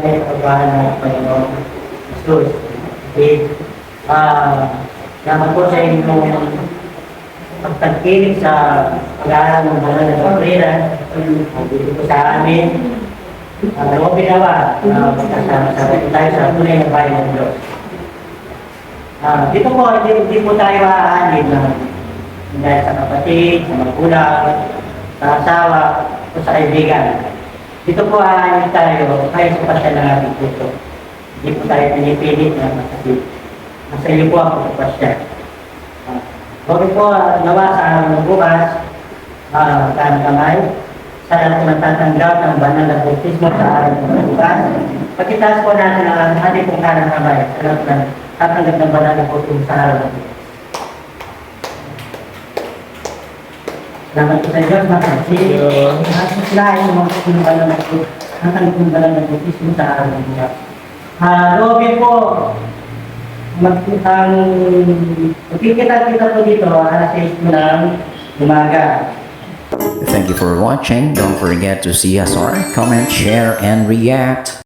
may pagbahan ng Panginoon Jesus. Okay. Naman po sa inyong pagtangkilik sa pag-aaral ng banal na doktrina dito po sa amin. Ano ginawa magkasama tayo sa tunay na bayan ng Diyos. Dito po, hindi po tayo aanin dahil sa kapatid, sa magulang, sa asawa, o sa kaibigan. Dito po aanin tayo kahit sa pasya ng ating puso. Hindi po tayo pinipilit na masakit. Nasa iyo po ako sa pasya. Huwag po nawa sa araw ng bukas, saan kamay, saan po natatanggap ng banal na bautismo sa araw ng bukas. Pagkitaas po natin ang ating pong kanang kamay, saan po tatanggap ng banal na bautismo sa araw ng bukas. Salamat po sa Diyos, makasih. Selain mga banal na bautismo, tatanggap ng banal na bautismo sa araw ng bukas. Robin po, magkikita-kita po dito, alas 6 ng umaga. Thank you for watching. Don't forget to CSR, comment, share, and react.